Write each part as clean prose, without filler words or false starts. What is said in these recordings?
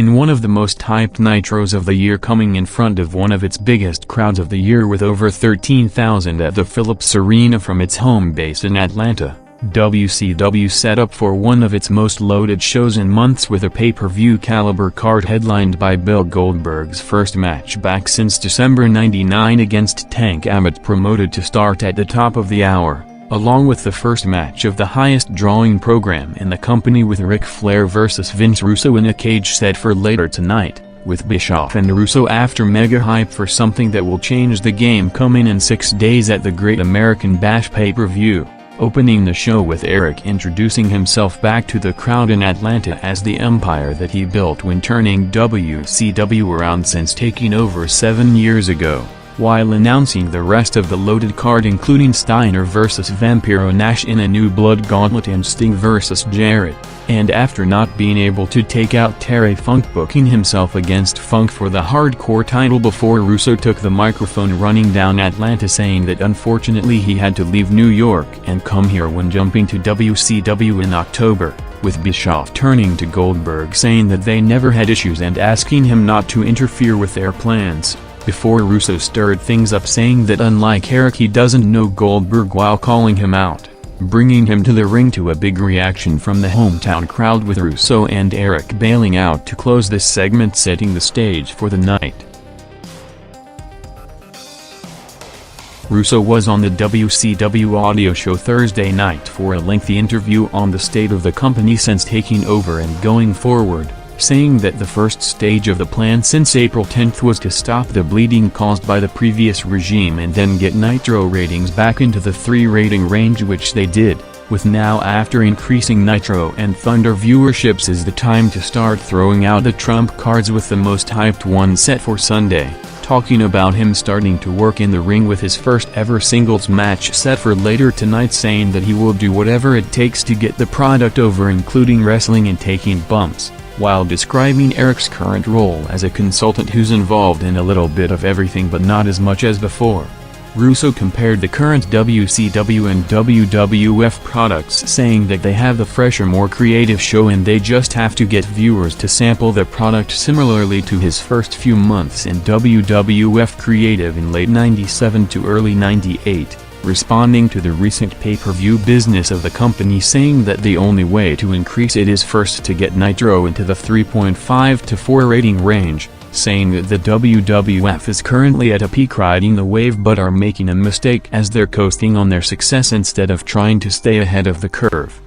in one of the most hyped Nitros of the year, coming in front of one of its biggest crowds of the year with over 13,000 at the Phillips Arena from its home base in Atlanta. WCW set up for one of its most loaded shows in months with a pay-per-view caliber card headlined by Bill Goldberg's first match back since December '99 against Tank Abbott, promoted to start at the top of the hour, along with the first match of the highest drawing program in the company, with Ric Flair vs Vince Russo in a cage set for later tonight, with Bischoff and Russo after mega hype for something that will change the game coming in 6 days at the Great American Bash pay-per-view. Opening the show with Eric introducing himself back to the crowd in Atlanta as the empire that he built when turning WCW around since taking over 7 years ago, while announcing the rest of the loaded card, including Steiner vs Vampiro Nash in a new blood gauntlet and Sting vs Jarrett, and after not being able to take out Terry Funk, booking himself against Funk for the hardcore title before Russo took the microphone, running down Atlanta saying that unfortunately he had to leave New York and come here when jumping to WCW in October, with Bischoff turning to Goldberg saying that they never had issues and asking him not to interfere with their plans, before Russo stirred things up saying that unlike Eric he doesn't know Goldberg, while calling him out, bringing him to the ring, to a big reaction from the hometown crowd, with Russo and Eric bailing out to close this segment, setting the stage for the night. Russo was on the WCW audio show Thursday night for a lengthy interview on the state of the company since taking over and going forward, saying that the first stage of the plan since April 10th was to stop the bleeding caused by the previous regime and then get Nitro ratings back into the 3 rating range, which they did, with now after increasing Nitro and Thunder viewerships is the time to start throwing out the trump cards, with the most hyped one set for Sunday, talking about him starting to work in the ring with his first ever singles match set for later tonight, saying that he will do whatever it takes to get the product over, including wrestling and taking bumps, while describing Eric's current role as a consultant who's involved in a little bit of everything but not as much as before. Russo compared the current WCW and WWF products, saying that they have the fresher, more creative show and they just have to get viewers to sample the product, similarly to his first few months in WWF creative in late '97 to early '98. Responding to the recent pay-per-view business of the company, saying that the only way to increase it is first to get Nitro into the 3.5 to 4 rating range, saying that the WWF is currently at a peak, riding the wave, but are making a mistake as they're coasting on their success instead of trying to stay ahead of the curve.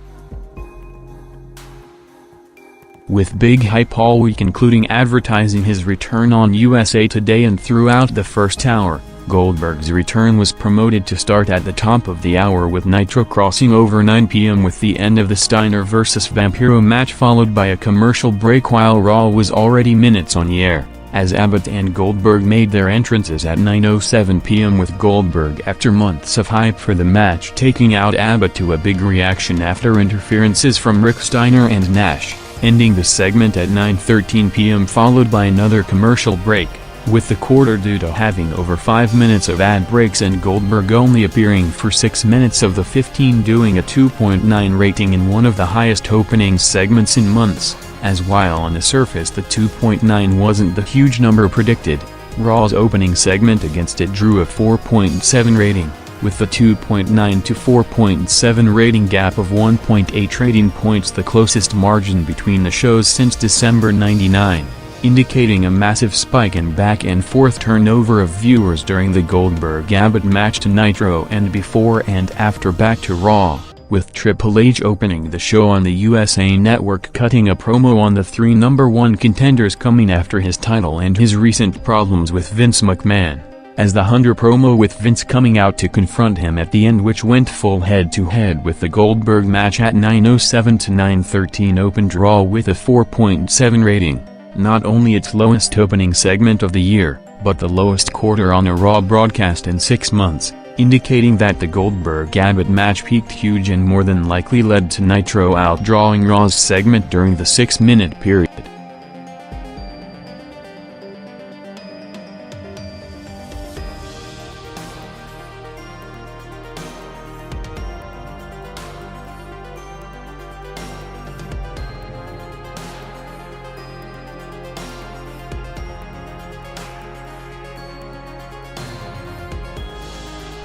With big hype all week, including advertising his return on USA Today and throughout the first hour, Goldberg's return was promoted to start at the top of the hour, with Nitro crossing over 9 p.m. with the end of the Steiner vs Vampiro match, followed by a commercial break while Raw was already minutes on the air, as Abbott and Goldberg made their entrances at 9:07 p.m. with Goldberg, after months of hype for the match, taking out Abbott to a big reaction after interferences from Rick Steiner and Nash, ending the segment at 9:13 p.m. followed by another commercial break, with the quarter due to having over 5 minutes of ad breaks and Goldberg only appearing for 6 minutes of the 15, doing a 2.9 rating in one of the highest opening segments in months, as while on the surface the 2.9 wasn't the huge number predicted, Raw's opening segment against it drew a 4.7 rating, with the 2.9 to 4.7 rating gap of 1.8 rating points the closest margin between the shows since December '99. Indicating a massive spike in back-and-forth turnover of viewers during the Goldberg-Abbott match to Nitro and before and after back to Raw, with Triple H opening the show on the USA Network, cutting a promo on the 3 #1 contenders coming after his title and his recent problems with Vince McMahon, as the Hunter promo with Vince coming out to confront him at the end, which went full head-to-head with the Goldberg match at 9:07 to 9:13 opened Raw with a 4.7 rating. Not only its lowest opening segment of the year, but the lowest quarter on a Raw broadcast in 6 months, indicating that the Goldberg-Abbott match peaked huge and more than likely led to Nitro outdrawing Raw's segment during the 6-minute period.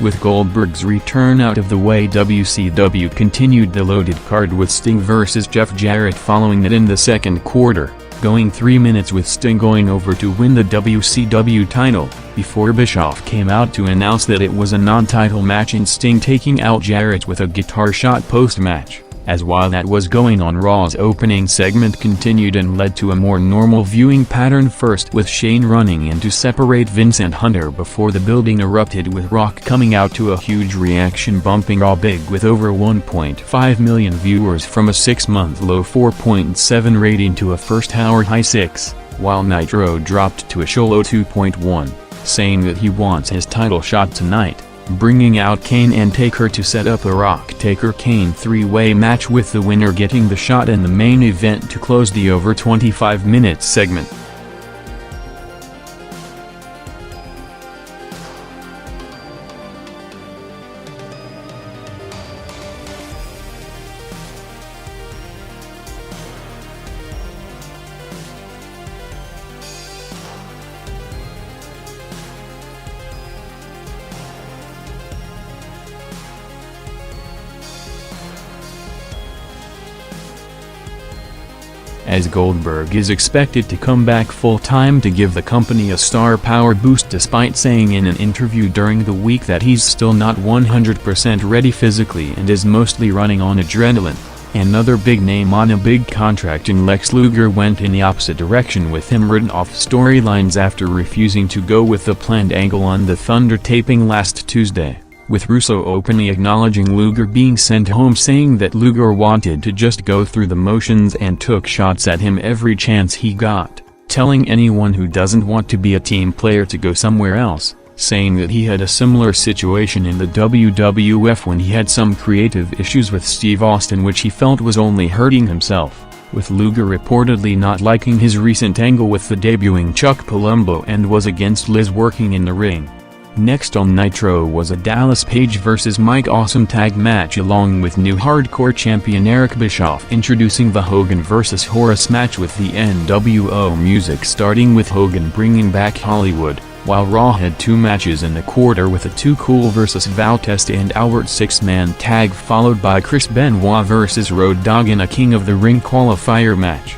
With Goldberg's return out of the way, WCW continued the loaded card with Sting vs Jeff Jarrett following it in the second quarter, going 3 minutes with Sting going over to win the WCW title, before Bischoff came out to announce that it was a non-title match and Sting taking out Jarrett with a guitar shot post-match. As while that was going on, Raw's opening segment continued and led to a more normal viewing pattern, first with Shane running in to separate Vince and Hunter before the building erupted with Rock coming out to a huge reaction, bumping Raw big with over 1.5 million viewers from a 6-month low 4.7 rating to a first-hour high 6, while Nitro dropped to a show low 2.1, saying that he wants his title shot tonight, bringing out Kane and Taker to set up a Rock-Taker-Kane three-way match, with the winner getting the shot in the main event to close the over 25-minute segment. As Goldberg is expected to come back full-time to give the company a star power boost, despite saying in an interview during the week that he's still not 100% ready physically and is mostly running on adrenaline. Another big name on a big contract in Lex Luger went in the opposite direction, with him written off storylines after refusing to go with the planned angle on the Thunder taping last Tuesday, with Russo openly acknowledging Luger being sent home, saying that Luger wanted to just go through the motions and took shots at him every chance he got, telling anyone who doesn't want to be a team player to go somewhere else, saying that he had a similar situation in the WWF when he had some creative issues with Steve Austin, which he felt was only hurting himself, with Luger reportedly not liking his recent angle with the debuting Chuck Palumbo and was against Liz working in the ring. Next on Nitro was a Dallas Page vs Mike Awesome tag match, along with new hardcore champion Eric Bischoff introducing the Hogan vs Horace match, with the NWO music starting with Hogan bringing back Hollywood, while Raw had 2 matches in the quarter, with a Too Cool vs Valtest and Albert 6-man tag, followed by Chris Benoit vs Road Dogg in a King of the Ring qualifier match.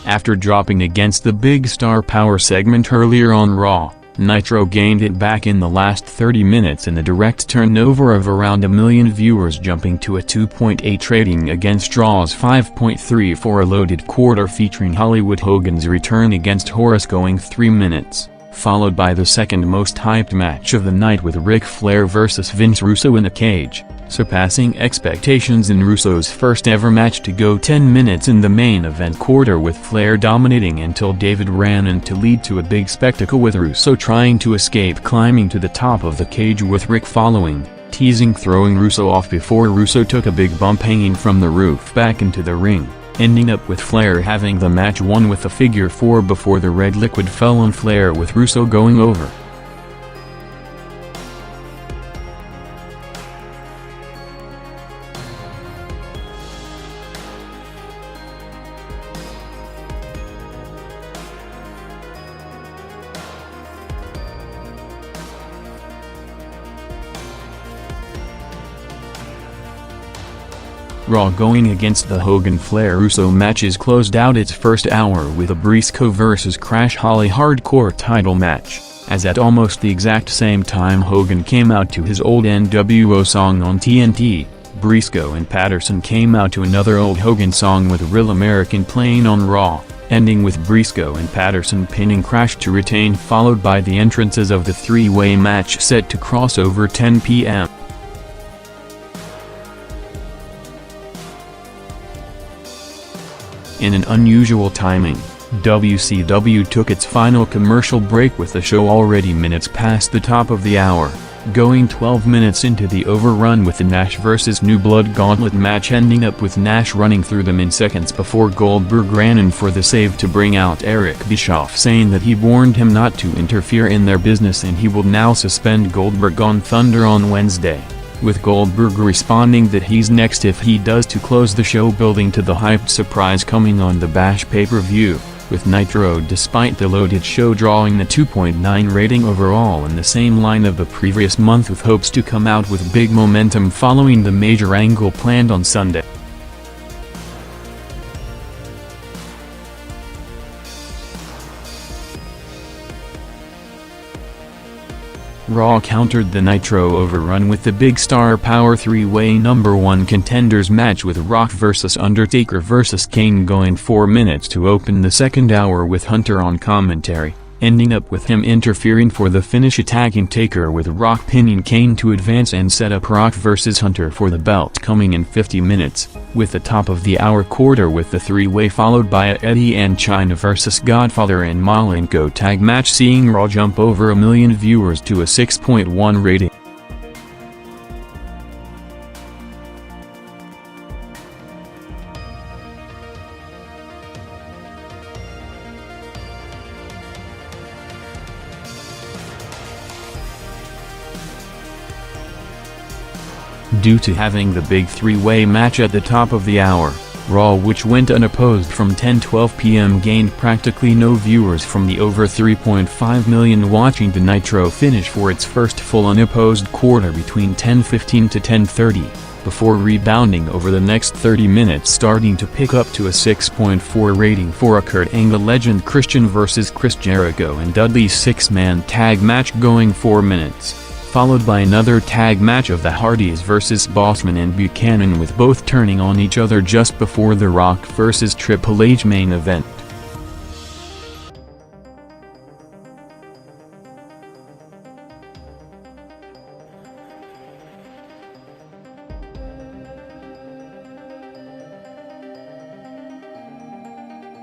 After dropping against the Big Star Power segment earlier on Raw, Nitro gained it back in the last 30 minutes in the direct turnover of around 1 million viewers, jumping to a 2.8 rating against Raw's 5.3 for a loaded quarter featuring Hollywood Hogan's return against Horace going 3 minutes, followed by the second most hyped match of the night with Ric Flair vs Vince Russo in a cage, surpassing expectations in Russo's first ever match to go 10 minutes in the main event quarter, with Flair dominating until David ran in to lead to a big spectacle, with Russo trying to escape climbing to the top of the cage with Ric following, teasing throwing Russo off before Russo took a big bump hanging from the roof back into the ring, ending up with Flair having the match won with a figure 4 before the red liquid fell on Flair, with Russo going over. Raw going against the Hogan-Flair-Russo matches closed out its first hour with a Briscoe vs Crash Holly hardcore title match, as at almost the exact same time Hogan came out to his old NWO song on TNT, Briscoe and Patterson came out to another old Hogan song with Real American playing on Raw, ending with Briscoe and Patterson pinning Crash to retain, followed by the entrances of the three-way match set to cross over 10 p.m. In an unusual timing, WCW took its final commercial break with the show already minutes past the top of the hour, going 12 minutes into the overrun with the Nash vs. New Blood Gauntlet match, ending up with Nash running through them in seconds before Goldberg ran in for the save to bring out Eric Bischoff, saying that he warned him not to interfere in their business and he will now suspend Goldberg on Thunder on Wednesday, with Goldberg responding that he's next if he does, to close the show, building to the hyped surprise coming on the Bash pay-per-view, with Nitro despite the loaded show drawing the 2.9 rating overall in the same line of the previous month, with hopes to come out with big momentum following the major angle planned on Sunday. Raw countered the Nitro overrun with the Big Star Power 3-way #1 contenders match, with Rock vs. Undertaker vs. Kane going 4 minutes to open the second hour, with Hunter on commentary, ending up with him interfering for the finish, attacking Taker, with Rock pinning Kane to advance and set up Rock vs. Hunter for the belt coming in 50 minutes, with the top of the hour quarter with the 3-way followed by a Eddie and Chyna vs. Godfather and Malenko tag match, seeing Raw jump over 1 million viewers to a 6.1 rating. Due to having the big 3-way match at the top of the hour, Raw, which went unopposed from 10:12 p.m., gained practically no viewers from the over 3.5 million watching the Nitro finish for its first full unopposed quarter between 10:15 to 10:30, before rebounding over the next 30 minutes, starting to pick up to a 6.4 rating for a Kurt Angle Legend Christian vs. Chris Jericho and Dudley's 6-man tag match going 4 minutes. Followed by another tag match of the Hardys vs. Bossman and Buchanan, with both turning on each other just before the Rock vs. Triple H main event.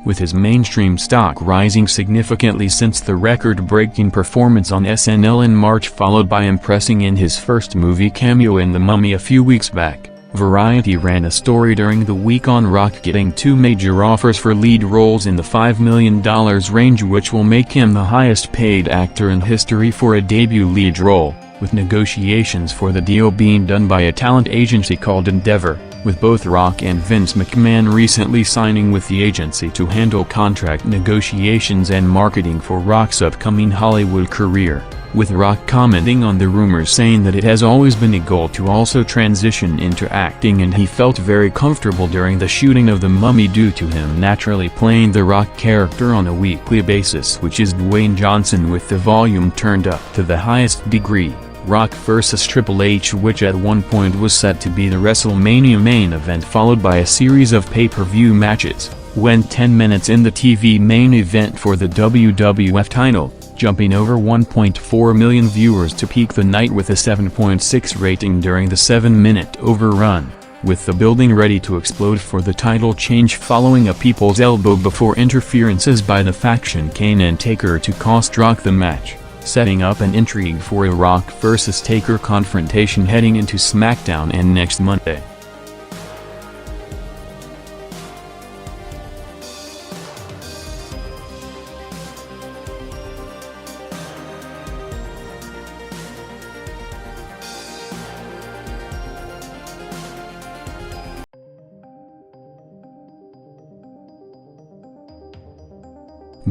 With his mainstream stock rising significantly since the record-breaking performance on SNL in March, followed by impressing in his first movie cameo in The Mummy a few weeks back, Variety ran a story during the week on Rock getting 2 major offers for lead roles in the $5 million range, which will make him the highest-paid actor in history for a debut lead role, with negotiations for the deal being done by a talent agency called Endeavor, with both Rock and Vince McMahon recently signing with the agency to handle contract negotiations and marketing for Rock's upcoming Hollywood career, with Rock commenting on the rumors, saying that it has always been a goal to also transition into acting, and he felt very comfortable during the shooting of The Mummy due to him naturally playing the Rock character on a weekly basis, which is Dwayne Johnson, with the volume turned up to the highest degree. Rock vs. Triple H, which at one point was set to be the WrestleMania main event followed by a series of pay-per-view matches, went 10 minutes in the TV main event for the WWF title, jumping over 1.4 million viewers to peak the night with a 7.6 rating during the 7-minute overrun, with the building ready to explode for the title change following a people's elbow before interferences by the faction Kane and Taker to cost Rock the match, setting up an intrigue for a Rock vs. Taker confrontation heading into SmackDown and next Monday.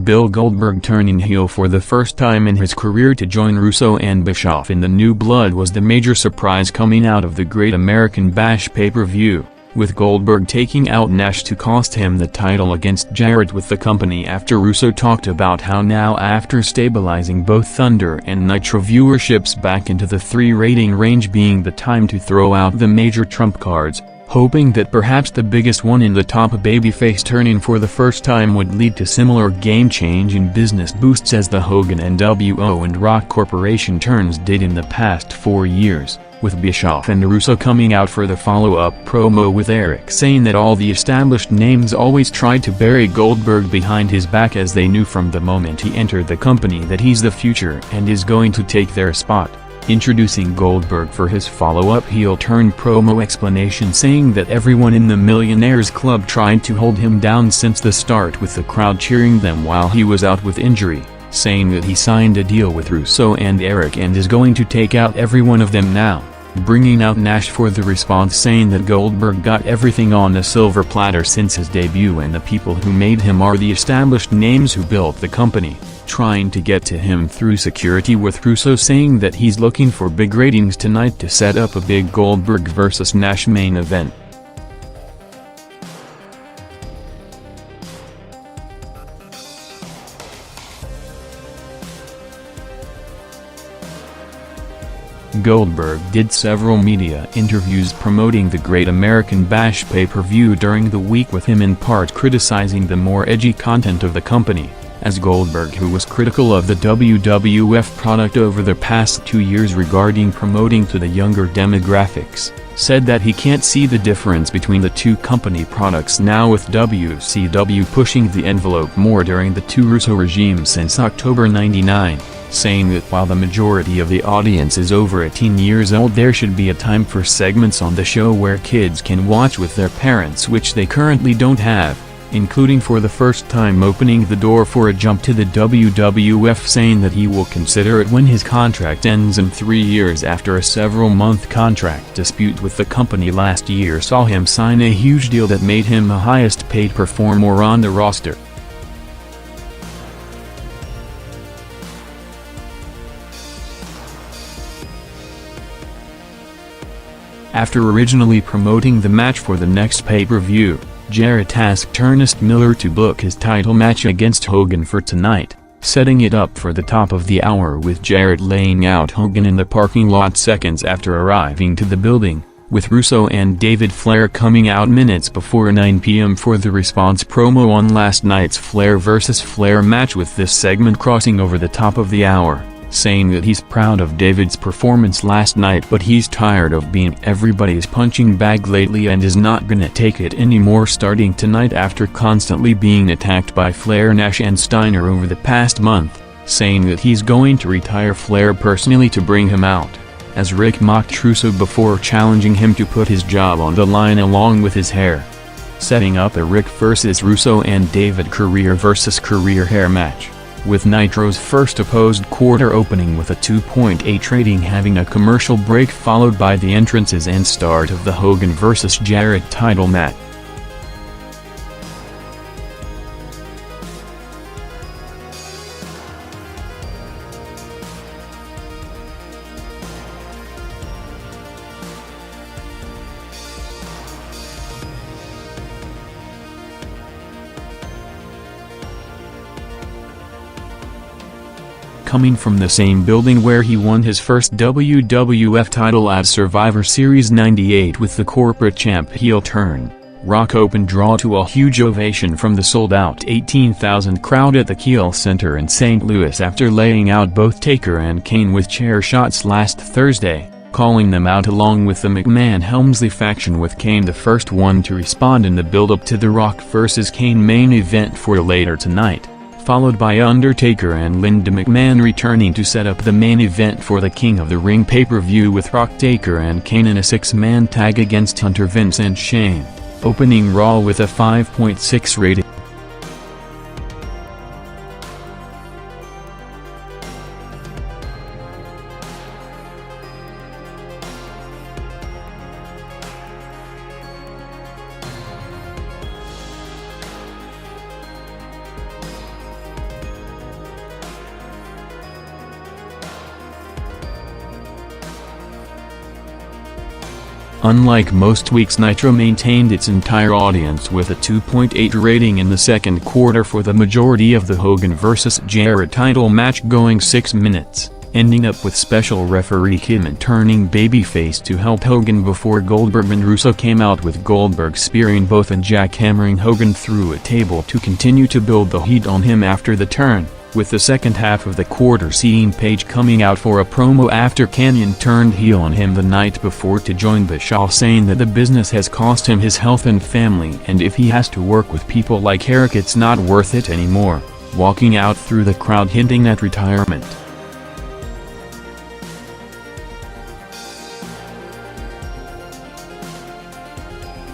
Bill Goldberg turning heel for the first time in his career to join Russo and Bischoff in the New Blood was the major surprise coming out of the Great American Bash pay-per-view, with Goldberg taking out Nash to cost him the title against Jarrett with the company, after Russo talked about how now, after stabilizing both Thunder and Nitro viewerships back into the 3 rating range, being the time to throw out the major trump cards, hoping that perhaps the biggest one in the top, babyface turning for the first time, would lead to similar game-changing business boosts as the Hogan NWO and Rock Corporation turns did in the past 4 years, with Bischoff and Russo coming out for the follow-up promo, with Eric saying that all the established names always tried to bury Goldberg behind his back, as they knew from the moment he entered the company that he's the future and is going to take their spot. introducing Goldberg for his follow-up heel-turn promo explanation, saying that everyone in the Millionaires Club tried to hold him down since the start, with the crowd cheering them while he was out with injury, saying that he signed a deal with Russo and Eric and is going to take out every one of them now, bringing out Nash for the response, saying that Goldberg got everything on a silver platter since his debut and the people who made him are the established names who built the company, trying to get to him through security, with Russo saying that he's looking for big ratings tonight to set up a big Goldberg vs. Nash main event. Goldberg did several media interviews promoting the Great American Bash pay-per-view during the week, with him in part criticizing the more edgy content of the company, as Goldberg, who was critical of the WWF product over the past 2 years regarding promoting to the younger demographics, said that he can't see the difference between the two company products now, with WCW pushing the envelope more during the two Russo regimes since October '99. Saying that while the majority of the audience is over 18 years old, there should be a time for segments on the show where kids can watch with their parents, which they currently don't have, including for the first time opening the door for a jump to the WWF, saying that he will consider it when his contract ends in 3 years after a several-month contract dispute with the company last year saw him sign a huge deal that made him the highest-paid performer on the roster. After originally promoting the match for the next pay-per-view, Jarrett asked Ernest Miller to book his title match against Hogan for tonight, setting it up for the top of the hour, with Jarrett laying out Hogan in the parking lot seconds after arriving to the building, with Russo and David Flair coming out minutes before 9 p.m. for the response promo on last night's Flair vs. Flair match, with this segment crossing over the top of the hour, saying that he's proud of David's performance last night, but he's tired of being everybody's punching bag lately and is not gonna take it anymore starting tonight after constantly being attacked by Flair, Nash and Steiner over the past month, saying that he's going to retire Flair personally to bring him out, as Rick mocked Russo before challenging him to put his job on the line along with his hair, setting up a Rick vs. Russo and David career vs. career hair match, with Nitro's first opposed quarter opening with a 2.8 rating, having a commercial break followed by the entrances and start of the Hogan vs. Jarrett title match. Coming from the same building where he won his first WWF title at Survivor Series '98 with the corporate champ heel turn, Rock opened draw to a huge ovation from the sold-out 18,000 crowd at the Kiel Center in St. Louis after laying out both Taker and Kane with chair shots last Thursday, calling them out along with the McMahon-Helmsley faction, with Kane the first one to respond in the build-up to the Rock vs. Kane main event for later tonight, followed by Undertaker and Linda McMahon returning to set up the main event for the King of the Ring pay-per-view, with Rock, Taker and Kane in a 6-man tag against Hunter, Vince and Shane, opening Raw with a 5.6 rating. Unlike most weeks, Nitro maintained its entire audience with a 2.8 rating in the second quarter for the majority of the Hogan vs. Jarrett title match, going 6 minutes, ending up with special referee Kidman turning babyface to help Hogan before Goldberg and Russo came out, with Goldberg spearing both and jackhammering Hogan through a table to continue to build the heat on him after the turn, with the second half of the quarter seeing Page coming out for a promo after Canyon turned heel on him the night before to join Bischoff, saying that the business has cost him his health and family, and if he has to work with people like Eric it's not worth it anymore, walking out through the crowd hinting at retirement.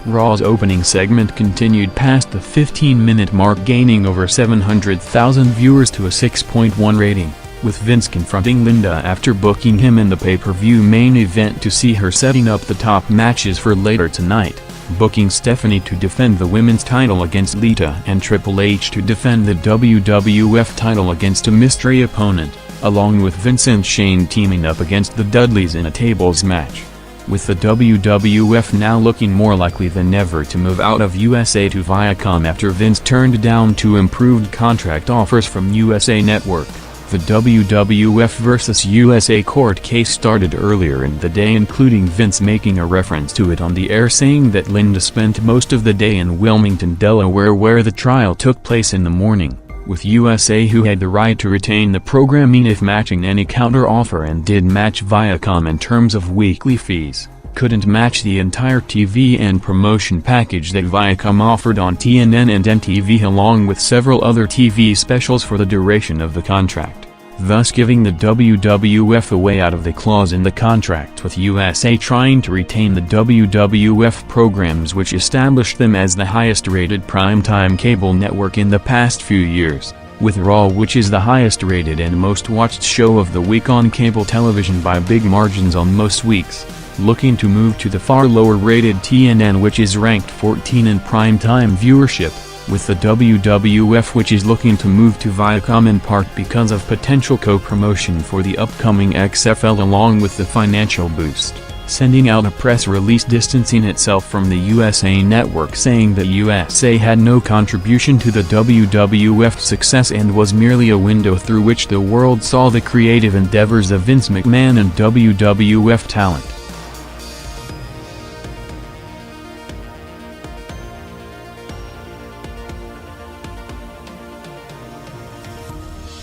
Raw's opening segment continued past the 15-minute mark, gaining over 700,000 viewers to a 6.1 rating, with Vince confronting Linda after booking him in the pay-per-view main event to see her setting up the top matches for later tonight, booking Stephanie to defend the women's title against Lita and Triple H to defend the WWF title against a mystery opponent, along with Vince and Shane teaming up against the Dudleys in a tables match. With the WWF now looking more likely than ever to move out of USA to Viacom after Vince turned down two improved contract offers from USA Network, the WWF vs. USA court case started earlier in the day, including Vince making a reference to it on the air, saying that Linda spent most of the day in Wilmington, Delaware, where the trial took place in the morning, with USA, who had the right to retain the programming if matching any counter-offer and did match Viacom in terms of weekly fees, couldn't match the entire TV and promotion package that Viacom offered on TNN and MTV, along with several other TV specials for the duration of the contract, thus giving the WWF a way out of the clause in the contract, with USA trying to retain the WWF programs, which established them as the highest-rated primetime cable network in the past few years, with Raw, which is the highest-rated and most-watched show of the week on cable television by big margins on most weeks, looking to move to the far lower-rated TNN, which is ranked 14 in primetime viewership, with the WWF, which is looking to move to Viacom in part because of potential co-promotion for the upcoming XFL along with the financial boost, sending out a press release distancing itself from the USA Network, saying that USA had no contribution to the WWF success and was merely a window through which the world saw the creative endeavors of Vince McMahon and WWF talent.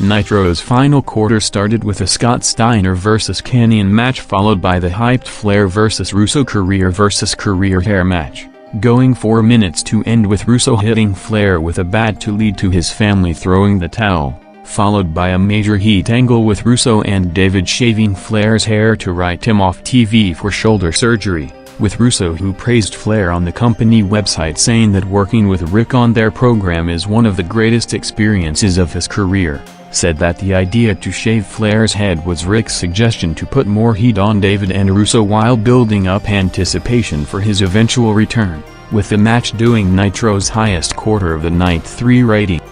Nitro's final quarter started with a Scott Steiner vs. Canyon match, followed by the hyped Flair vs. Russo career vs. career hair match, going 4 minutes to end with Russo hitting Flair with a bat to lead to his family throwing the towel, followed by a major heat angle with Russo and David shaving Flair's hair to write him off TV for shoulder surgery, with Russo, who praised Flair on the company website, saying that working with Rick on their program is one of the greatest experiences of his career, said that the idea to shave Flair's head was Rick's suggestion to put more heat on David and Russo while building up anticipation for his eventual return, with the match doing Nitro's highest quarter of the night 3 rating.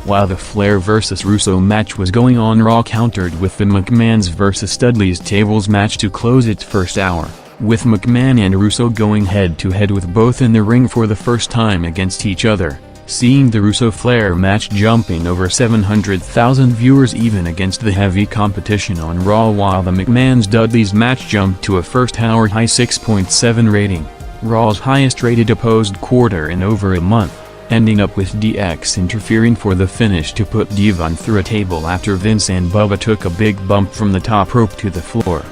While the Flair vs. Russo match was going on, Raw countered with the McMahons vs. Dudleys tables match to close its first hour, with McMahon and Russo going head-to-head with both in the ring for the first time against each other, seeing the Russo-Flair match jumping over 700,000 viewers even against the heavy competition on Raw, while the McMahons-Dudleys match jumped to a first-hour high 6.7 rating, Raw's highest-rated opposed quarter in over a month, ending up with DX interfering for the finish to put Devon through a table after Vince and Bubba took a big bump from the top rope to the floor.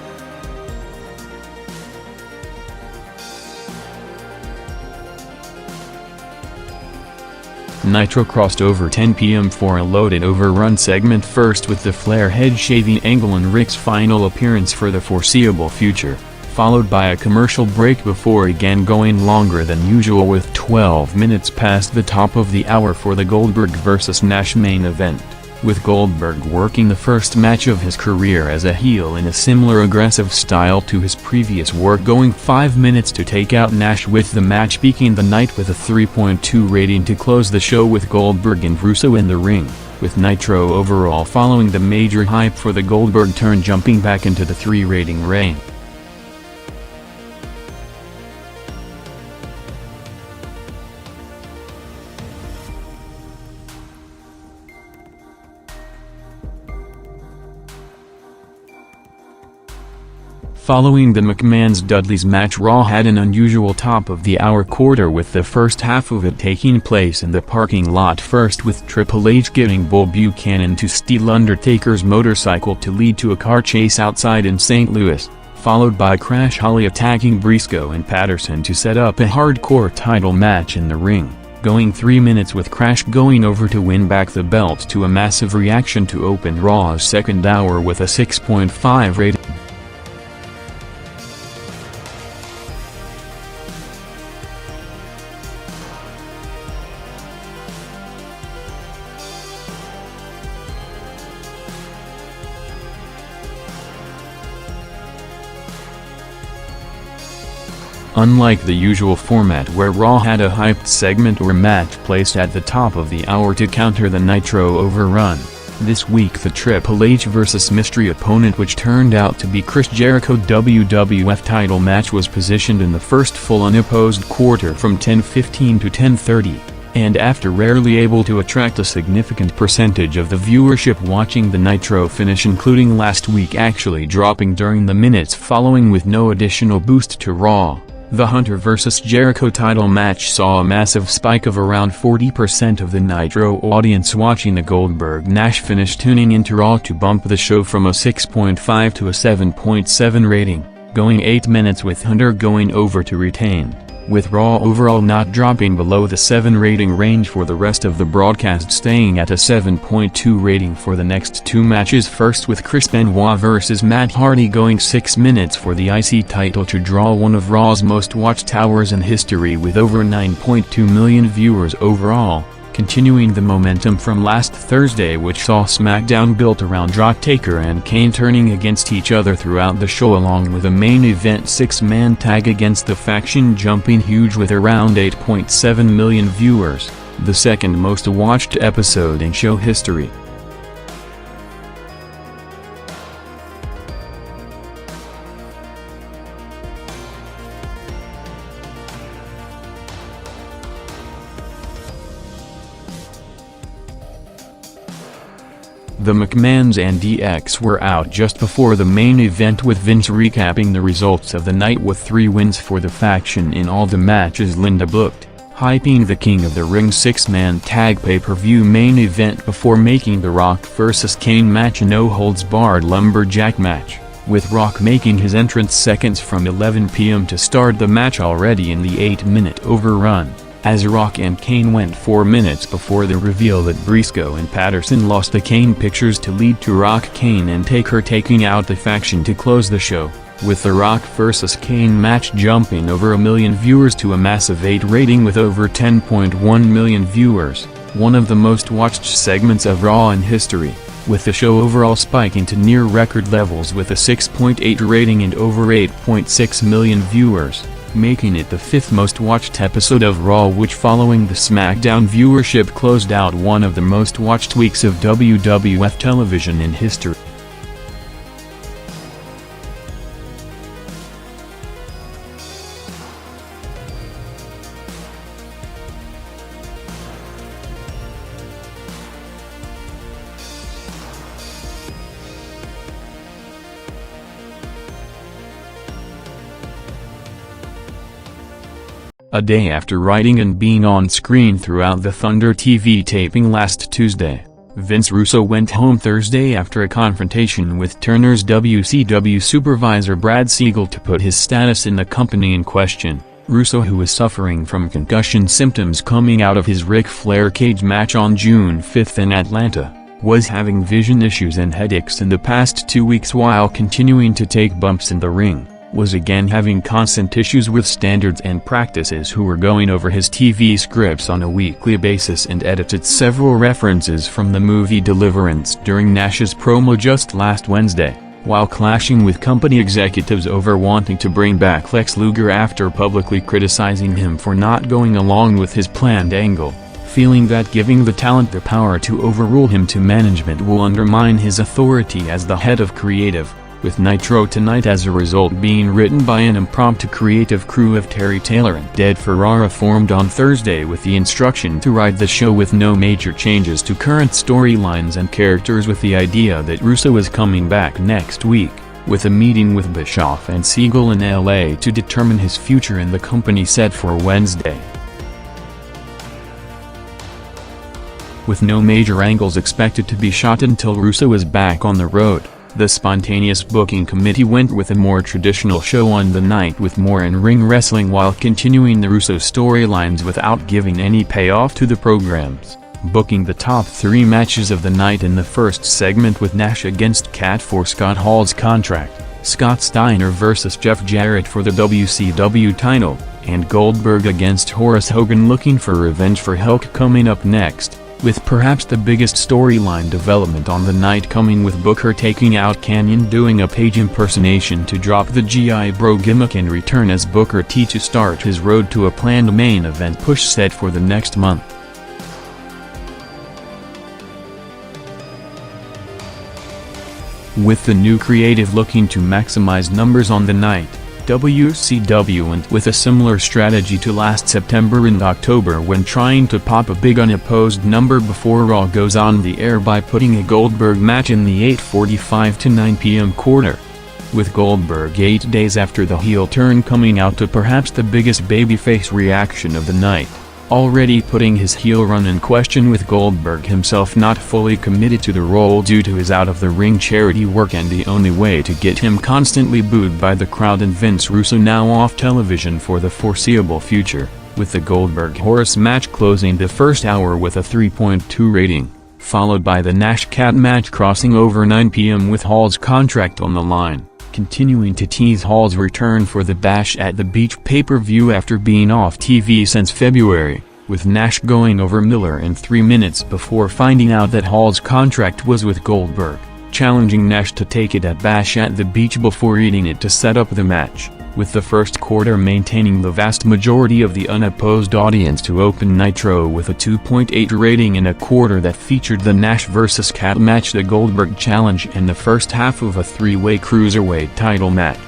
Nitro crossed over 10 p.m. for a loaded overrun segment, first with the Flair head-shaving angle and Rick's final appearance for the foreseeable future, followed by a commercial break before again going longer than usual with 12 minutes past the top of the hour for the Goldberg vs. Nash main event, with Goldberg working the first match of his career as a heel in a similar aggressive style to his previous work, going 5 minutes to take out Nash, with the match peaking the night with a 3.2 rating to close the show with Goldberg and Russo in the ring, with Nitro overall following the major hype for the Goldberg turn jumping back into the 3 rating range. Following the McMahon's-Dudley's match, Raw had an unusual top-of-the-hour quarter, with the first half of it taking place in the parking lot, first with Triple H getting Bull Buchanan to steal Undertaker's motorcycle to lead to a car chase outside in St. Louis, followed by Crash Holly attacking Briscoe and Patterson to set up a hardcore title match in the ring, going 3 minutes with Crash going over to win back the belt, to a massive reaction to open Raw's second hour with a 6.5 rating. Unlike the usual format where Raw had a hyped segment or match placed at the top of the hour to counter the Nitro overrun, this week the Triple H vs. mystery opponent, which turned out to be Chris Jericho WWF title match, was positioned in the first full unopposed quarter from 10:15 to 10:30, and after rarely able to attract a significant percentage of the viewership watching the Nitro finish, including last week actually dropping during the minutes following with no additional boost to Raw, the Hunter vs. Jericho title match saw a massive spike of around 40% of the Nitro audience watching the Goldberg-Nash finish tuning into Raw to bump the show from a 6.5 to a 7.7 rating, going 8 minutes with Hunter going over to retain, with Raw overall not dropping below the 7 rating range for the rest of the broadcast, staying at a 7.2 rating for the next 2 matches, first with Chris Benoit vs. Matt Hardy going 6 minutes for the IC title to draw one of Raw's most watched hours in history with over 9.2 million viewers overall, continuing the momentum from last Thursday, which saw SmackDown built around Taker and Kane turning against each other throughout the show, along with a main event 6-man tag against the Faction jumping huge with around 8.7 million viewers, the second most watched episode in show history. The McMahons and DX were out just before the main event, with Vince recapping the results of the night with 3 wins for the Faction in all the matches Linda booked, hyping the King of the Ring 6-man tag pay-per-view main event before making the Rock vs. Kane match a no-holds-barred lumberjack match, with Rock making his entrance seconds from 11 p.m. to start the match already in the 8-minute overrun, as Rock and Kane went 4 minutes before the reveal that Briscoe and Patterson lost the Kane pictures to lead to Rock, Kane and Taker taking out the Faction to close the show, with the Rock vs. Kane match jumping over 1 million viewers to a massive 8 rating with over 10.1 million viewers, one of the most watched segments of Raw in history, with the show overall spiking to near record levels with a 6.8 rating and over 8.6 million viewers, making it the 5th most watched episode of Raw, which following the SmackDown viewership closed out one of the most watched weeks of WWF television in history. A day after writing and being on screen throughout the Thunder TV taping last Tuesday, Vince Russo went home Thursday after a confrontation with Turner's WCW supervisor Brad Siegel to put his status in the company in question. Russo, who was suffering from concussion symptoms coming out of his Ric Flair cage match on June 5 in Atlanta, was having vision issues and headaches in the past 2 weeks while continuing to take bumps in the ring, was again having constant issues with standards and practices, who were going over his TV scripts on a weekly basis and edited several references from the movie Deliverance during Nash's promo just last Wednesday, while clashing with company executives over wanting to bring back Lex Luger after publicly criticizing him for not going along with his planned angle, feeling that giving the talent the power to overrule him to management will undermine his authority as the head of creative, with Nitro Tonight as a result being written by an impromptu creative crew of Terry Taylor and Ed Ferrara, formed on Thursday with the instruction to write the show with no major changes to current storylines and characters, with the idea that Russo is coming back next week. with a meeting with Bischoff and Siegel in LA to determine his future in the company set for Wednesday. With no major angles expected to be shot until Russo is back on the road, the spontaneous booking committee went with a more traditional show on the night with more in-ring wrestling while continuing the Russo storylines without giving any payoff to the programs, booking the top 3 matches of the night in the first segment with Nash against Cat for Scott Hall's contract, Scott Steiner vs. Jeff Jarrett for the WCW title, and Goldberg against Horace Hogan looking for revenge for Hulk coming up next, with perhaps the biggest storyline development on the night coming with Booker taking out Kanyon doing a Page impersonation to drop the G.I. Bro gimmick and return as Booker T to start his road to a planned main event push set for the next month. With the new creative looking to maximize numbers on the night, WCW went with a similar strategy to last September and October when trying to pop a big unopposed number before Raw goes on the air by putting a Goldberg match in the 8:45 to 9 p.m. quarter. With Goldberg 8 days after the heel turn coming out to perhaps the biggest babyface reaction of the night, already putting his heel run in question with Goldberg himself not fully committed to the role due to his out-of-the-ring charity work and the only way to get him constantly booed by the crowd and Vince Russo now off television for the foreseeable future, with the Goldberg-Horace match closing the first hour with a 3.2 rating, followed by the Nash-Cat match crossing over 9 p.m. with Hall's contract on the line, continuing to tease Hall's return for the Bash at the Beach pay-per-view after being off TV since February, with Nash going over Miller in 3 minutes before finding out that Hall's contract was with Goldberg, challenging Nash to take it at Bash at the Beach before eating it to set up the match, with the first quarter maintaining the vast majority of the unopposed audience to open Nitro with a 2.8 rating in a quarter that featured the Nash vs. Cat match, the Goldberg challenge, and the first half of a 3-way cruiserweight title match.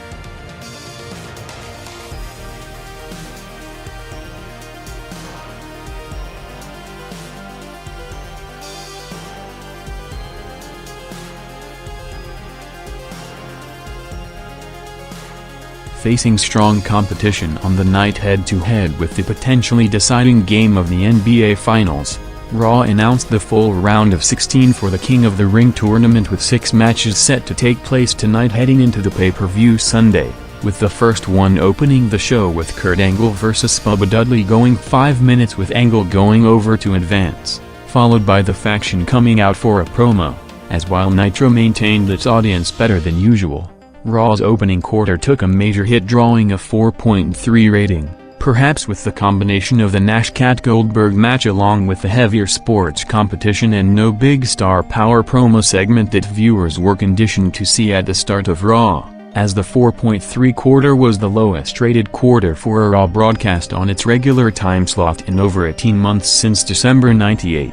Facing strong competition on the night head-to-head with the potentially deciding game of the NBA Finals, Raw announced the full round of 16 for the King of the Ring tournament with 6 matches set to take place tonight heading into the pay-per-view Sunday, with the first one opening the show with Kurt Angle vs. Bubba Dudley going 5 minutes with Angle going over to advance, followed by the faction coming out for a promo, as while Nitro maintained its audience better than usual. Raw's opening quarter took a major hit drawing a 4.3 rating, perhaps with the combination of the Nash-Cat Goldberg match along with the heavier sports competition and no big star power promo segment that viewers were conditioned to see at the start of Raw, as the 4.3 quarter was the lowest rated quarter for a Raw broadcast on its regular time slot in over 18 months since December '98.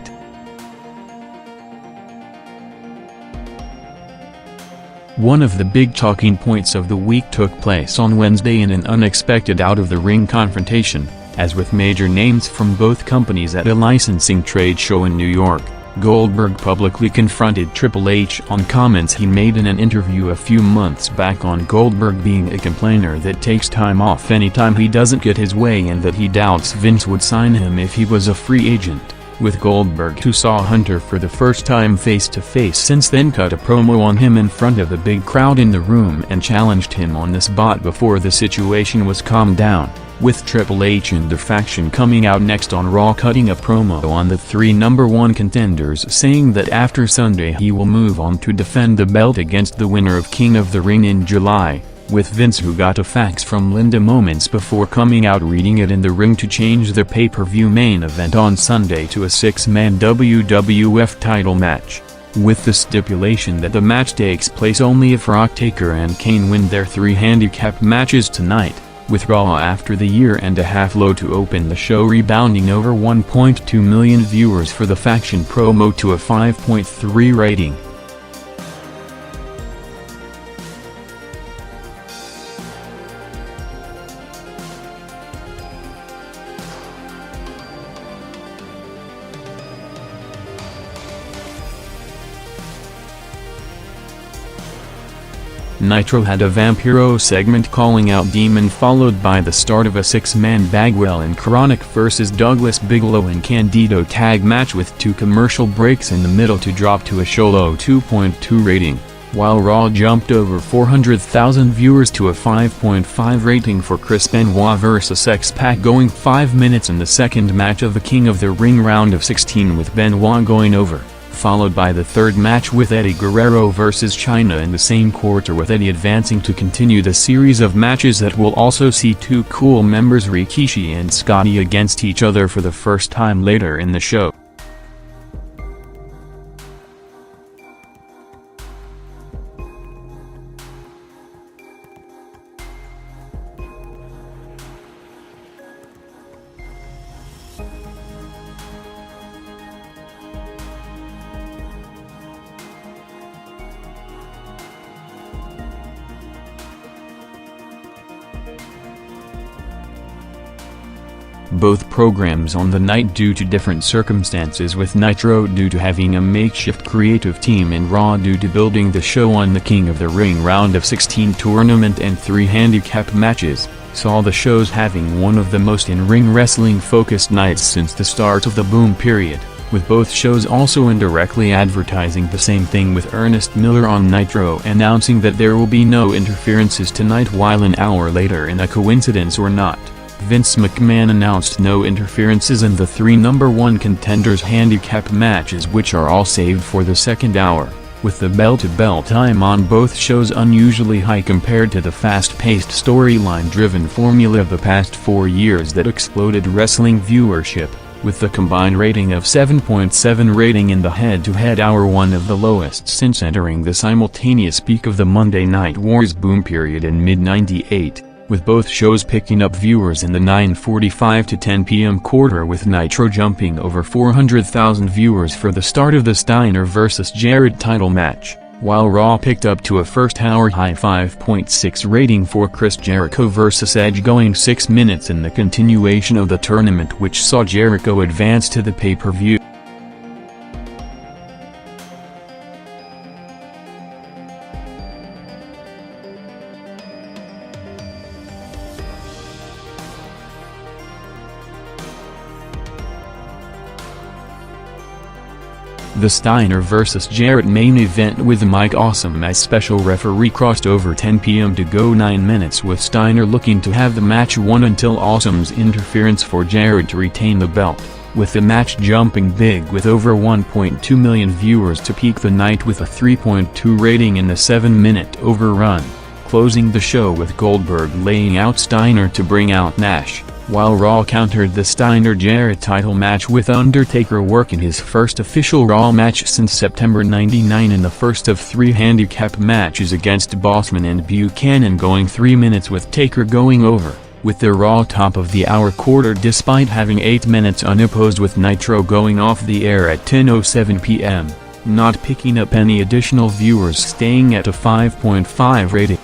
One of the big talking points of the week took place on Wednesday in an unexpected out-of-the-ring confrontation, as with major names from both companies at a licensing trade show in New York. Goldberg publicly confronted Triple H on comments he made in an interview a few months back on Goldberg being a complainer that takes time off anytime he doesn't get his way and that he doubts Vince would sign him if he was a free agent, with Goldberg, who saw Hunter for the first time face-to-face since then, cut a promo on him in front of the big crowd in the room and challenged him on the spot before the situation was calmed down, with Triple H and the faction coming out next on Raw cutting a promo on the 3 #1 contenders saying that after Sunday he will move on to defend the belt against the winner of King of the Ring in July, with Vince, who got a fax from Linda moments before coming out reading it in the ring to change the pay-per-view main event on Sunday to a 6-man WWF title match, with the stipulation that the match takes place only if Rock, Taker and Kane win their 3 handicap matches tonight, with Raw after the year-and-a-half low to open the show rebounding over 1.2 million viewers for the faction promo to a 5.3 rating. Nitro had a Vampiro segment calling out Demon, followed by the start of a six-man Bagwell and Chronic vs. Douglas Bigelow and Candido tag match with 2 commercial breaks in the middle to drop to a show low 2.2 rating, while Raw jumped over 400,000 viewers to a 5.5 rating for Chris Benoit vs. X-Pac, going 5 minutes in the second match of the King of the Ring round of 16 with Benoit going over, followed by the third match with Eddie Guerrero vs. Chyna in the same quarter, with Eddie advancing to continue the series of matches that will also see 2 Cool members Rikishi and Scotty against each other for the first time later in the show. Both programs on the night due to different circumstances, with Nitro due to having a makeshift creative team and Raw due to building the show on the King of the Ring round of 16 tournament and 3 handicap matches, saw the shows having one of the most in-ring wrestling focused nights since the start of the Boom period, with both shows also indirectly advertising the same thing, with Ernest Miller on Nitro announcing that there will be no interferences tonight, while an hour later, in a coincidence or not, Vince McMahon announced no interferences in the 3 number 1 contenders handicap matches, which are all saved for the second hour, with the bell-to-bell time on both shows unusually high compared to the fast-paced storyline-driven formula of the past 4 years that exploded wrestling viewership, with the combined rating of 7.7 rating in the head-to-head hour, one of the lowest since entering the simultaneous peak of the Monday Night Wars Boom period in mid-98. With both shows picking up viewers in the 9:45 to 10 p.m. quarter, with Nitro jumping over 400,000 viewers for the start of the Steiner vs. Jarrett title match, while Raw picked up to a first-hour high 5.6 rating for Chris Jericho vs. Edge, going 6 minutes in the continuation of the tournament, which saw Jericho advance to the pay-per-view. The Steiner vs. Jarrett main event, with Mike Awesome as special referee, crossed over 10 p.m. to go 9 minutes, with Steiner looking to have the match won until Awesome's interference for Jarrett to retain the belt, with the match jumping big with over 1.2 million viewers to peak the night with a 3.2 rating in the 7-minute overrun, closing the show with Goldberg laying out Steiner to bring out Nash, while Raw countered the Steiner-Jarrett title match with Undertaker working his first official Raw match since September '99 in the first of 3 handicap matches against Bossman and Buchanan, going 3 minutes, with Taker going over, with the Raw top of the hour quarter despite having 8 minutes unopposed, with Nitro going off the air at 10:07 p.m., not picking up any additional viewers, staying at a 5.5 rating.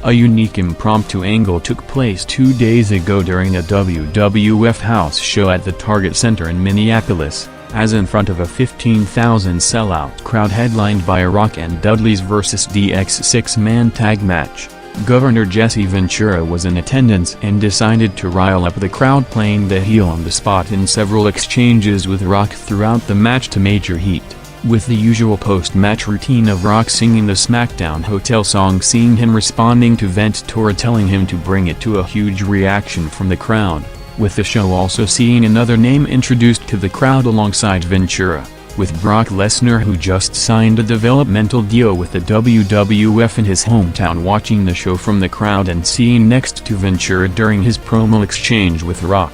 A unique impromptu angle took place 2 days ago during a WWF house show at the Target Center in Minneapolis, as in front of a 15,000 sellout crowd headlined by Rock and Dudley's vs. DX 6-man tag match. Governor Jesse Ventura was in attendance and decided to rile up the crowd, playing the heel on the spot in several exchanges with Rock throughout the match to major heat, with the usual post-match routine of Rock singing the SmackDown Hotel song, seeing him responding to Ventura telling him to bring it, to a huge reaction from the crowd, with the show also seeing another name introduced to the crowd alongside Ventura, with Brock Lesnar, who just signed a developmental deal with the WWF in his hometown, watching the show from the crowd and seeing next to Ventura during his promo exchange with Rock.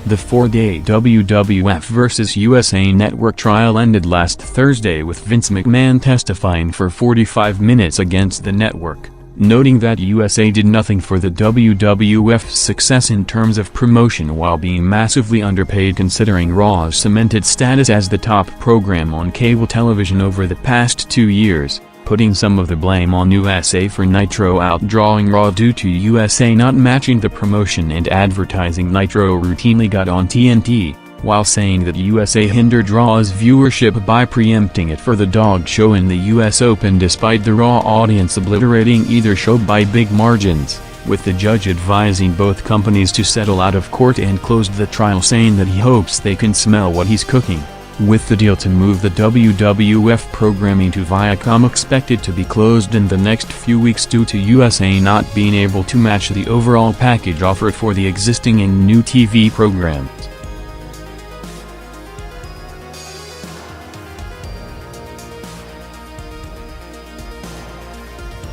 The 4-day WWF vs. USA Network trial ended last Thursday with Vince McMahon testifying for 45 minutes against the network, noting that USA did nothing for the WWF's success in terms of promotion while being massively underpaid, considering Raw's cemented status as the top program on cable television over the past 2 years, putting some of the blame on USA for Nitro outdrawing Raw due to USA not matching the promotion and advertising Nitro routinely got on TNT, while saying that USA hindered Raw's viewership by preempting it for the dog show in the US Open despite the Raw audience obliterating either show by big margins, with the judge advising both companies to settle out of court and closed the trial saying that he hopes they can smell what he's cooking, with the deal to move the WWF programming to Viacom expected to be closed in the next few weeks due to USA not being able to match the overall package offered for the existing and new TV programs.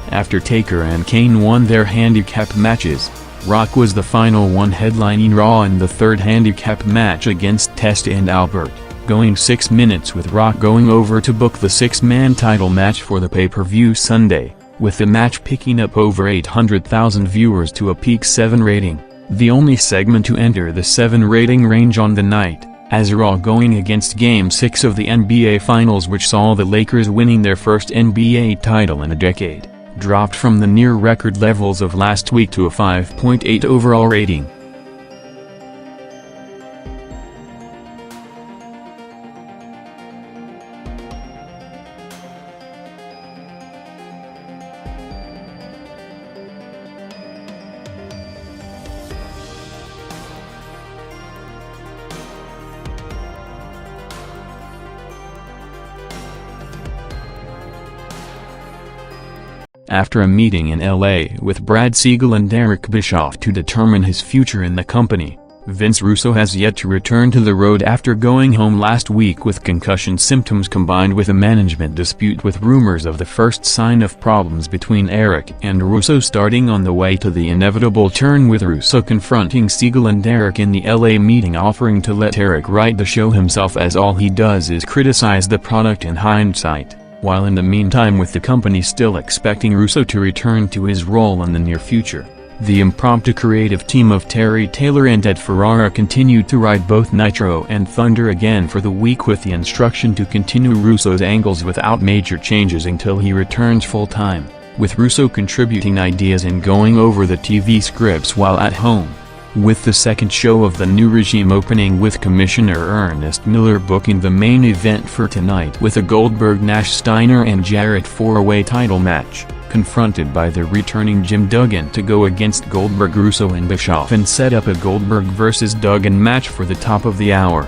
After Taker and Kane won their handicap matches, Rock was the final one headlining Raw in the third handicap match against Test and Albert, going 6 minutes with Rock going over to book the 6-man title match for the pay-per-view Sunday, with the match picking up over 800,000 viewers to a peak 7 rating, the only segment to enter the 7 rating range on the night, as Raw going against Game 6 of the NBA Finals which saw the Lakers winning their first NBA title in a decade, dropped from the near-record levels of last week to a 5.8 overall rating. After a meeting in LA with Brad Siegel and Eric Bischoff to determine his future in the company, Vince Russo has yet to return to the road after going home last week with concussion symptoms combined with a management dispute with rumors of the first sign of problems between Eric and Russo starting on the way to the inevitable turn with Russo confronting Siegel and Eric in the LA meeting offering to let Eric write the show himself as all he does is criticize the product in hindsight. While in the meantime with the company still expecting Russo to return to his role in the near future, the impromptu creative team of Terry Taylor and Ed Ferrara continued to write both Nitro and Thunder again for the week with the instruction to continue Russo's angles without major changes until he returns full-time, with Russo contributing ideas and going over the TV scripts while at home. With the second show of the new regime opening with Commissioner Ernest Miller booking the main event for tonight with a Goldberg-Nash Steiner and Jarrett 4-way title match, confronted by the returning Jim Duggan to go against Goldberg, Russo and Bischoff and set up a Goldberg vs. Duggan match for the top of the hour.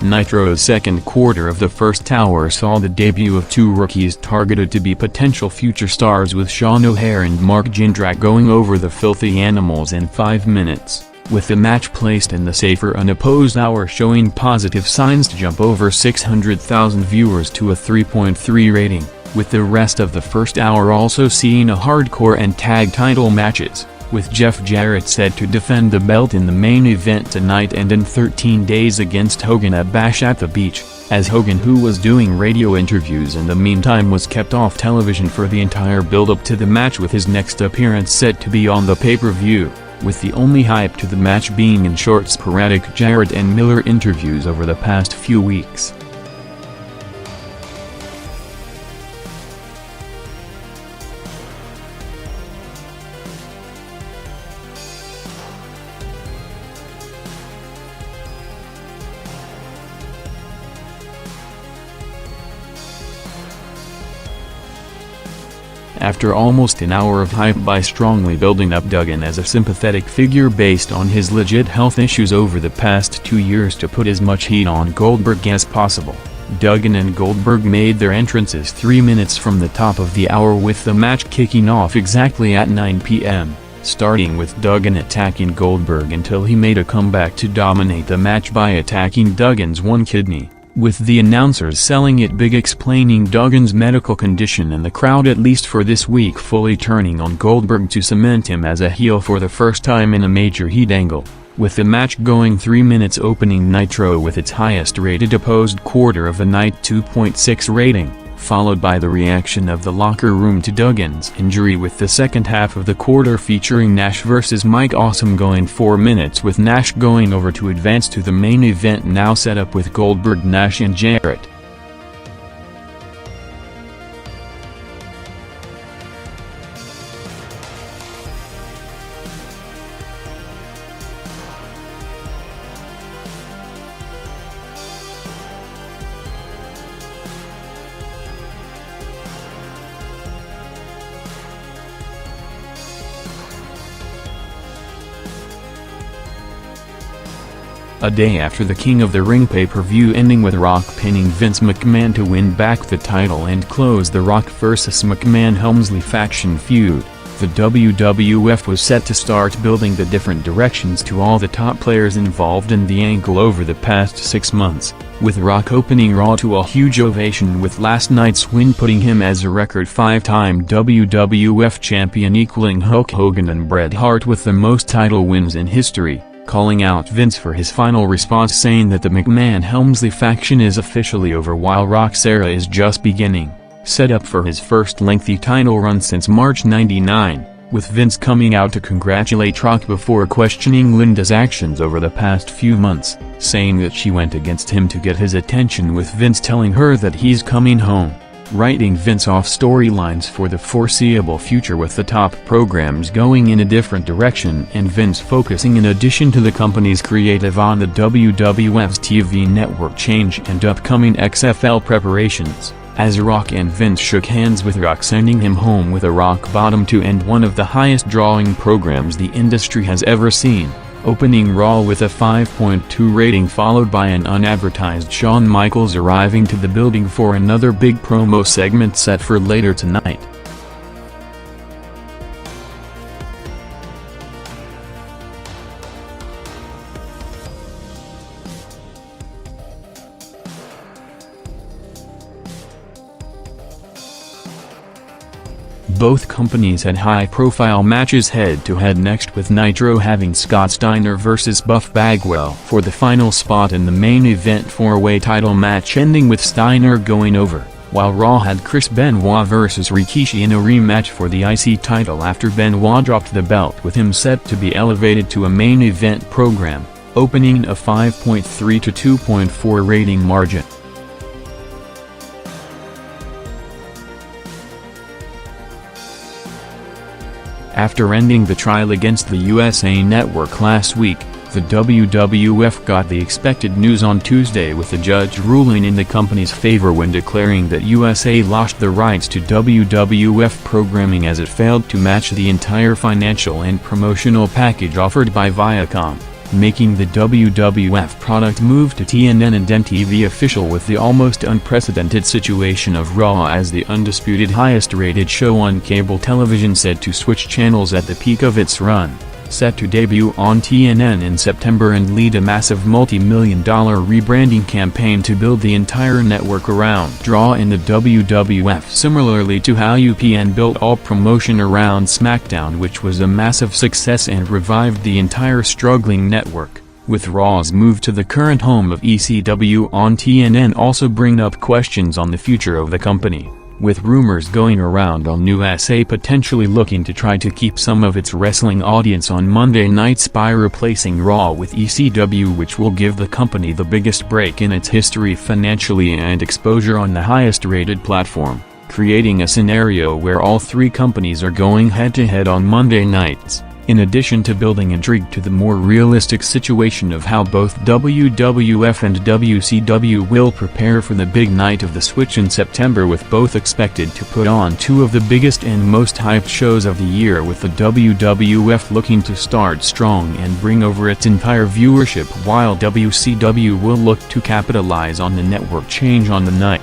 Nitro's second quarter of the first hour saw the debut of two rookies targeted to be potential future stars with Sean O'Haire and Mark Jindrak going over the Filthy Animals in 5 minutes, with the match placed in the safer unopposed hour showing positive signs to jump over 600,000 viewers to a 3.3 rating, with the rest of the first hour also seeing a hardcore and tag title matches, with Jeff Jarrett set to defend the belt in the main event tonight and in 13 days against Hogan at Bash at the Beach, as Hogan, who was doing radio interviews in the meantime, was kept off television for the entire build-up to the match, with his next appearance set to be on the pay-per-view, with the only hype to the match being in short sporadic Jarrett and Miller interviews over the past few weeks. After almost an hour of hype by strongly building up Duggan as a sympathetic figure based on his legit health issues over the past 2 years to put as much heat on Goldberg as possible, Duggan and Goldberg made their entrances 3 minutes from the top of the hour, with the match kicking off exactly at 9 p.m., starting with Duggan attacking Goldberg until he made a comeback to dominate the match by attacking Duggan's one kidney, with the announcers selling it big, explaining Duggan's medical condition, and the crowd, at least for this week, fully turning on Goldberg to cement him as a heel for the first time in a major heat angle, with the match going 3 minutes, opening Nitro with its highest rated opposed quarter of the night 2.6 rating, followed by the reaction of the locker room to Duggan's injury, with the second half of the quarter featuring Nash vs. Mike Awesome going 4 minutes, with Nash going over to advance to the main event now set up with Goldberg, Nash and Jarrett. A day after the King of the Ring pay-per-view ending with Rock pinning Vince McMahon to win back the title and close the Rock vs. McMahon-Helmsley faction feud, the WWF was set to start building the different directions to all the top players involved in the angle over the past 6 months, with Rock opening Raw to a huge ovation, with last night's win putting him as a record 5-time WWF champion, equaling Hulk Hogan and Bret Hart with the most title wins in history, calling out Vince for his final response, saying that the McMahon-Helmsley faction is officially over while Rock's era is just beginning, set up for his first lengthy title run since March '99, with Vince coming out to congratulate Rock before questioning Linda's actions over the past few months, saying that she went against him to get his attention, with Vince telling her that he's coming home, writing Vince off storylines for the foreseeable future, with the top programs going in a different direction and Vince focusing in addition to the company's creative on the WWF's TV network change and upcoming XFL preparations, as Rock and Vince shook hands, with Rock sending him home with a rock bottom to end one of the highest drawing programs the industry has ever seen, opening Raw with a 5.2 rating, followed by an unadvertised Shawn Michaels arriving to the building for another big promo segment set for later tonight. Both companies had high-profile matches head-to-head next, with Nitro having Scott Steiner vs. Buff Bagwell for the final spot in the main event 4-way title match, ending with Steiner going over, while Raw had Chris Benoit vs. Rikishi in a rematch for the IC title after Benoit dropped the belt, with him set to be elevated to a main event program, opening a 5.3 to 2.4 rating margin. After ending the trial against the USA Network last week, the WWF got the expected news on Tuesday, with the judge ruling in the company's favor when declaring that USA lost the rights to WWF programming as it failed to match the entire financial and promotional package offered by Viacom, making the WWF product move to TNN and MTV official, with the almost unprecedented situation of Raw as the undisputed highest-rated show on cable television set to switch channels at the peak of its run, set to debut on TNN in September and lead a massive multi-million-dollar rebranding campaign to build the entire network around Raw in the WWF, similarly to how UPN built all promotion around SmackDown, which was a massive success and revived the entire struggling network, with Raw's move to the current home of ECW on TNN also bring up questions on the future of the company, with rumors going around on USA potentially looking to try to keep some of its wrestling audience on Monday nights by replacing Raw with ECW, which will give the company the biggest break in its history financially and exposure on the highest-rated platform, creating a scenario where all three companies are going head-to-head on Monday nights, in addition to building intrigue to the more realistic situation of how both WWF and WCW will prepare for the big night of the Switch in September, with both expected to put on two of the biggest and most hyped shows of the year, with the WWF looking to start strong and bring over its entire viewership, while WCW will look to capitalize on the network change on the night.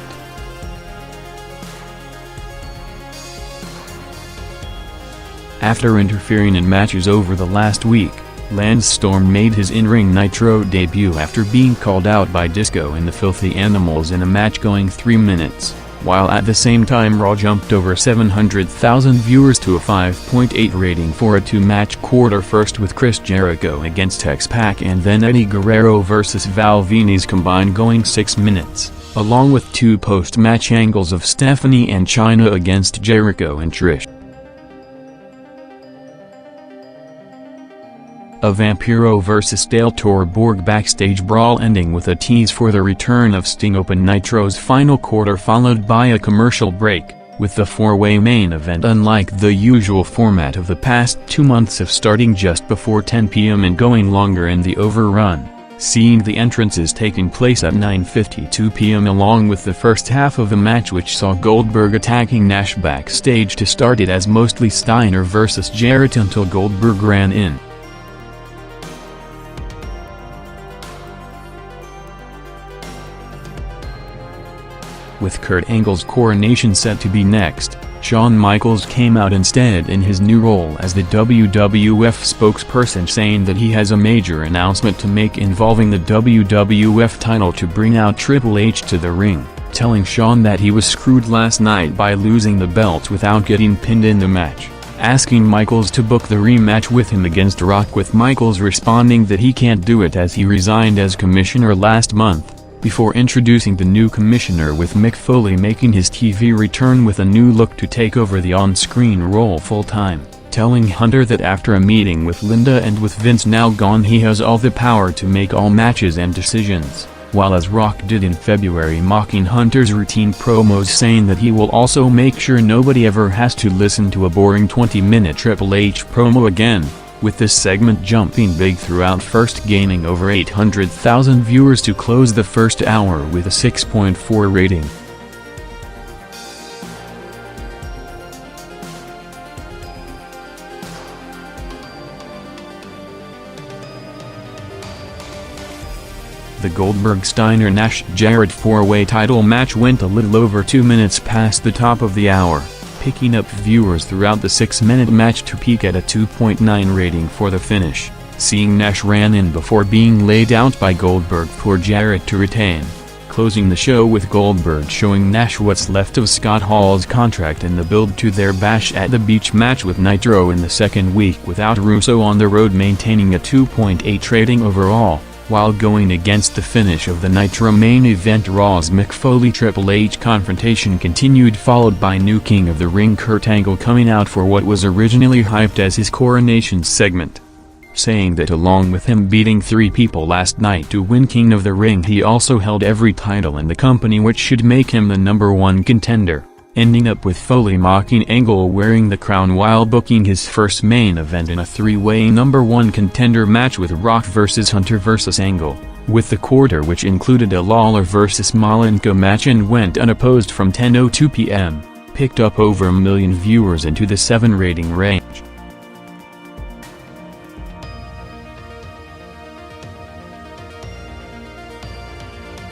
After interfering in matches over the last week, Lance Storm made his in-ring Nitro debut after being called out by Disco and the Filthy Animals in a match going 3 minutes, while at the same time Raw jumped over 700,000 viewers to a 5.8 rating for a two-match quarter, first with Chris Jericho against X-Pac and then Eddie Guerrero vs. Val Venis combined going 6 minutes. along with 2 post-match angles of Stephanie and Chyna against Jericho and Trish. A Vampiro vs Dale Torborg backstage brawl ending with a tease for the return of Sting opened Nitro's final quarter, followed by a commercial break, with the 4-way main event unlike the usual format of the past 2 months of starting just before 10 p.m. and going longer in the overrun, seeing the entrances taking place at 9:52 p.m. along with the first half of the match, which saw Goldberg attacking Nash backstage to start it as mostly Steiner vs Jarrett until Goldberg ran in. With Kurt Angle's coronation set to be next, Shawn Michaels came out instead in his new role as the WWF spokesperson, saying that he has a major announcement to make involving the WWF title to bring out Triple H to the ring, telling Shawn that he was screwed last night by losing the belt without getting pinned in the match, asking Michaels to book the rematch with him against Rock, with Michaels responding that he can't do it as he resigned as commissioner last month, before introducing the new commissioner, with Mick Foley making his TV return with a new look to take over the on-screen role full-time, telling Hunter that after a meeting with Linda and with Vince now gone, he has all the power to make all matches and decisions, while as Rock did in February mocking Hunter's routine promos, saying that he will also make sure nobody ever has to listen to a boring 20-minute Triple H promo again, with this segment jumping big throughout, first gaining over 800,000 viewers to close the first hour with a 6.4 rating. The Goldberg-Steiner-Nash-Jarrett 4-way title match went a little over 2 minutes past the top of the hour, picking up viewers throughout the 6-minute match to peak at a 2.9 rating for the finish, seeing Nash ran in before being laid out by Goldberg for Jarrett to retain, closing the show with Goldberg showing Nash what's left of Scott Hall's contract in the build to their Bash at the Beach match with Nitro in the second week, without Russo on the road maintaining a 2.8 rating overall, while going against the finish of the Nitro main event. Raw's Mick Foley Triple H confrontation continued, followed by new King of the Ring Kurt Angle coming out for what was originally hyped as his coronation segment, saying that along with him beating 3 people last night to win King of the Ring, he also held every title in the company, which should make him the #1 contender, ending up with Foley mocking Angle wearing the crown while booking his first main event in a 3-way #1 contender match with Rock vs Hunter vs Angle, with the quarter which included a Lawler vs Malenko match and went unopposed from 10:02 p.m., picked up over 1 million viewers into the 7 rating range.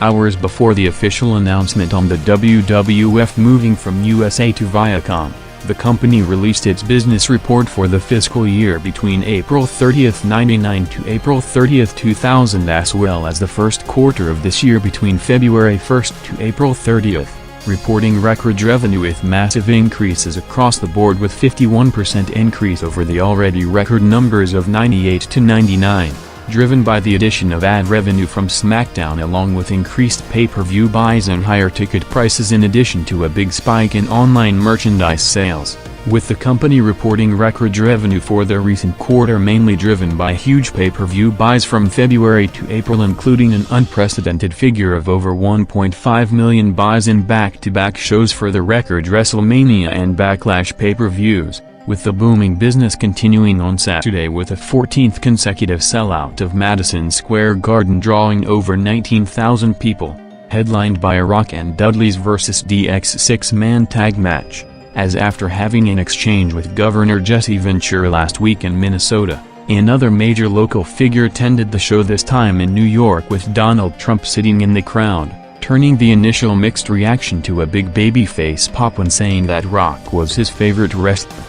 Hours before the official announcement on the WWF moving from USA to Viacom, the company released its business report for the fiscal year between April 30, 1999 to April 30, 2000, as well as the first quarter of this year between February 1 to April 30, reporting record revenue with massive increases across the board, with 51% increase over the already record numbers of 98 to 99. Driven by the addition of ad revenue from SmackDown along with increased pay-per-view buys and higher ticket prices, in addition to a big spike in online merchandise sales, with the company reporting record revenue for the recent quarter mainly driven by huge pay-per-view buys from February to April, including an unprecedented figure of over 1.5 million buys in back-to-back shows for the record WrestleMania and Backlash pay-per-views, with the booming business continuing on Saturday with a 14th consecutive sellout of Madison Square Garden, drawing over 19,000 people, headlined by a Rock and Dudley's vs. DX 6-man tag match, as after having an exchange with Governor Jesse Ventura last week in Minnesota, another major local figure attended the show, this time in New York, with Donald Trump sitting in the crowd, turning the initial mixed reaction to a big babyface pop when saying that Rock was his favorite wrestler.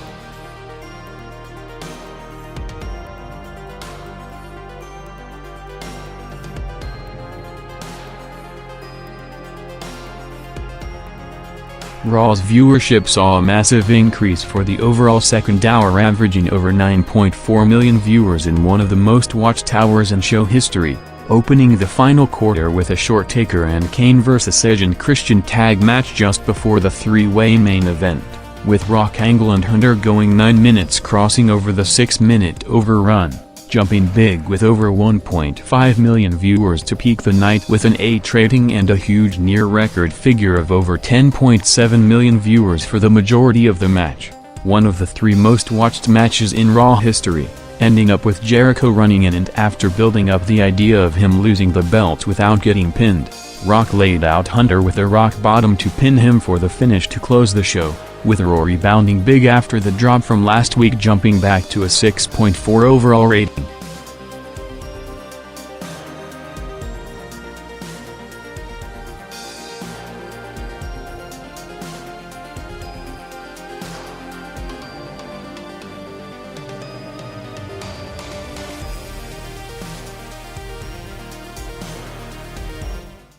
Raw's viewership saw a massive increase for the overall second hour, averaging over 9.4 million viewers in one of the most watched hours in show history, opening the final quarter with a short Taker and Kane vs Edge and Christian tag match just before the three-way main event, with Rock, Angle and Hunter going 9 minutes, crossing over the 6-minute overrun, jumping big with over 1.5 million viewers to peak the night with an 8 rating and a huge near-record figure of over 10.7 million viewers for the majority of the match, one of the 3 most watched matches in Raw history, ending up with Jericho running in, and after building up the idea of him losing the belt without getting pinned, Rock laid out Hunter with a rock bottom to pin him for the finish to close the show, with Raw rebounding big after the drop from last week, jumping back to a 6.4 overall rating.